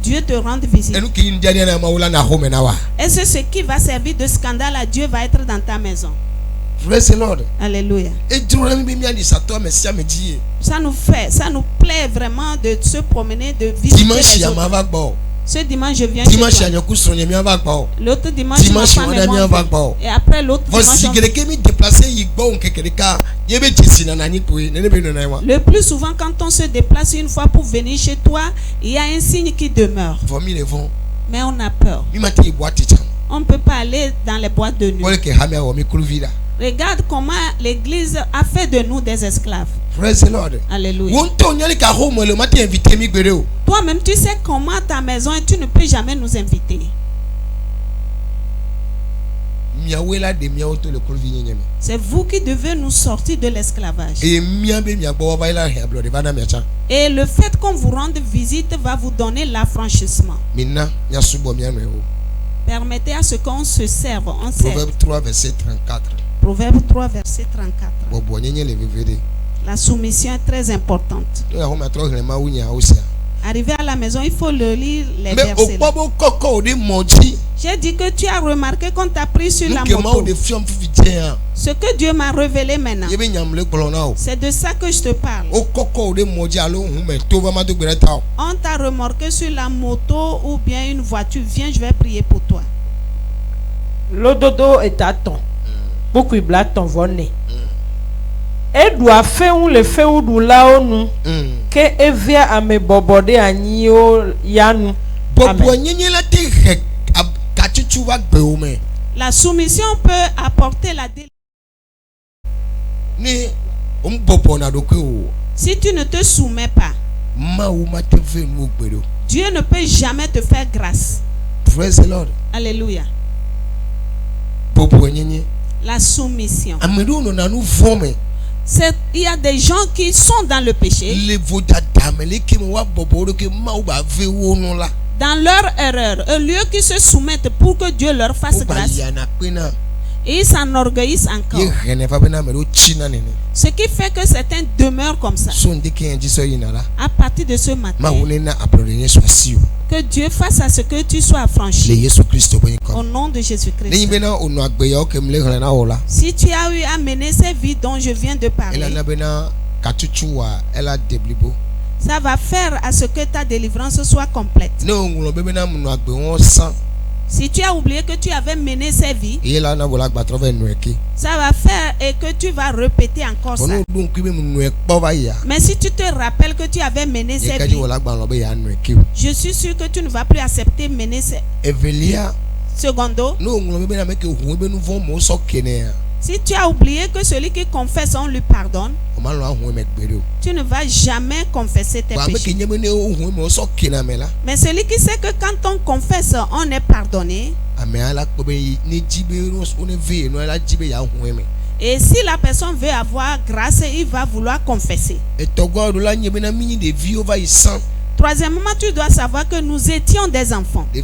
Dieu te rende visite. Et c'est ce qui va servir de scandale à Dieu va être dans ta maison. Praise the Lord. Alléluia. Ça nous plaît vraiment de se promener, de visiter les autres. Ce dimanche, je viens chez toi. L'autre dimanche, ma femme et moi. Et après l'autre dimanche, le plus souvent, quand on se déplace une fois pour venir chez toi, il y a un signe qui demeure. Mais on a peur. On ne peut pas aller dans les boîtes de nuit. Regarde comment l'église a fait de nous des esclaves. Praise the Lord. Alléluia. Toi-même, tu sais comment ta maison et tu ne peux jamais nous inviter. C'est vous qui devez nous sortir de l'esclavage. Et le fait qu'on vous rende visite va vous donner l'affranchissement. Permettez à ce qu'on se serve. Proverbe 3, verset 34. Proverbe 3, verset 34. La soumission est très importante. Arrivé à la maison, il faut le lire les versets. J'ai dit que tu as remarqué qu'on t'a pris sur la moto. Ce que Dieu m'a révélé maintenant, c'est de ça que je te parle. On t'a remarqué sur la moto ou bien une voiture. Viens, je vais prier pour toi. Le dodo est à ton. Beaucoup de blagues t'en vont. Et doit faire ou le fait ou du là ou nous que evia à me boborder à nio yanu. La soumission peut apporter la délivrance. Si tu ne te soumets pas, Dieu ne peut jamais te faire grâce. Praise the Lord. Alléluia. La soumission. Il y a des gens qui sont dans le péché, dans leur erreur, au lieu qu'ils se soumettent pour que Dieu leur fasse grâce, et ils s'enorgueillissent encore. Ce qui fait que certains demeurent comme ça. À partir de ce matin, que Dieu fasse à ce que tu sois affranchi. Au nom de Jésus-Christ. Si tu as eu à mener ces vies dont je viens de parler, ça va faire à ce que ta délivrance soit complète. Si tu as oublié que tu avais mené ces vies, ça va faire et que tu vas répéter encore ça. Mais si tu te rappelles que tu avais mené ces vies, je suis sûr que tu ne vas plus accepter mener ces vies. Secondo, si tu as oublié que celui qui confesse, on lui pardonne, tu ne vas jamais confesser tes péchés. Mais celui qui sait que quand on confesse, on est pardonné. Et si la personne veut avoir grâce, il va vouloir confesser. Troisièmement, tu dois savoir que nous étions des enfants. Le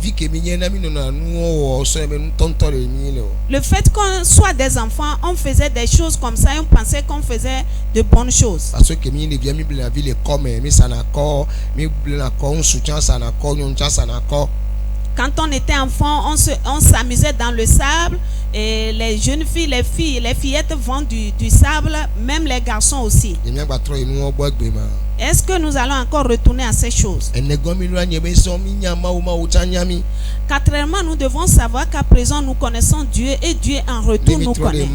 fait qu'on soit des enfants, on faisait des choses comme ça et on pensait qu'on faisait de bonnes choses. Quand on était enfant, on s'amusait dans le sable et les jeunes filles, les fillettes vendent du sable, même les garçons aussi. Est-ce que nous allons encore retourner à ces choses? Quatrièmement, nous devons savoir qu'à présent nous connaissons Dieu et Dieu en retour nous connaît.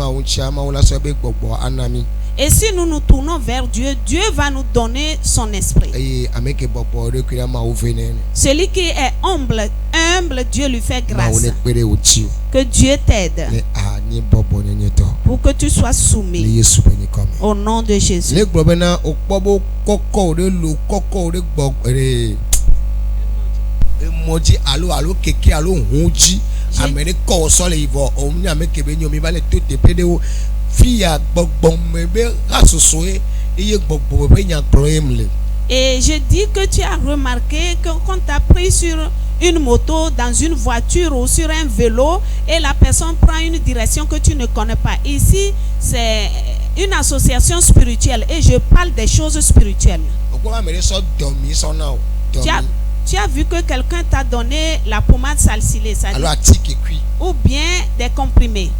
Et si nous nous tournons vers Dieu, Dieu va nous donner son esprit. Celui qui est humble, Dieu lui fait grâce. Que Dieu t'aide pour que tu sois soumis. Au nom de Jésus. Et je dis que tu as remarqué que quand tu as pris sur une moto, dans une voiture ou sur un vélo et la personne prend une direction que tu ne connais pas. Ici, c'est une association spirituelle et je parle des choses spirituelles. Tu as vu que quelqu'un t'a donné la pommade salicylée, ça dit, ou bien des comprimés.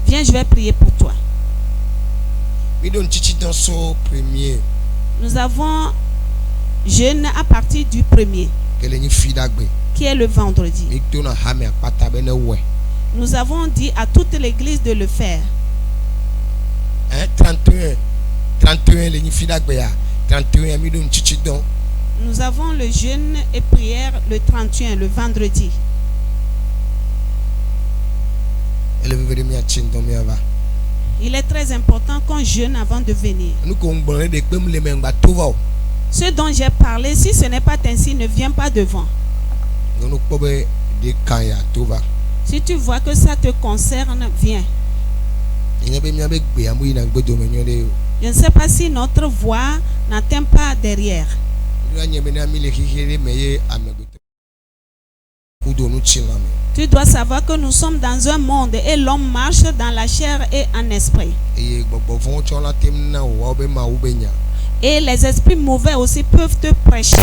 Viens, je vais prier pour toi. Nous avons jeûne à partir du 1er, qui est le vendredi. Nous avons dit à toute l'église de le faire. 31 Nous avons le jeûne et prière le 31, le vendredi. Il est très important qu'on jeûne avant de venir. Ce dont j'ai parlé, si ce n'est pas ainsi, ne viens pas devant. Si tu vois que ça te concerne, viens. Je ne sais pas si notre voix n'atteint pas derrière. Tu dois savoir que nous sommes dans un monde et l'homme marche dans la chair et en esprit. Et les esprits mauvais aussi peuvent te prêcher.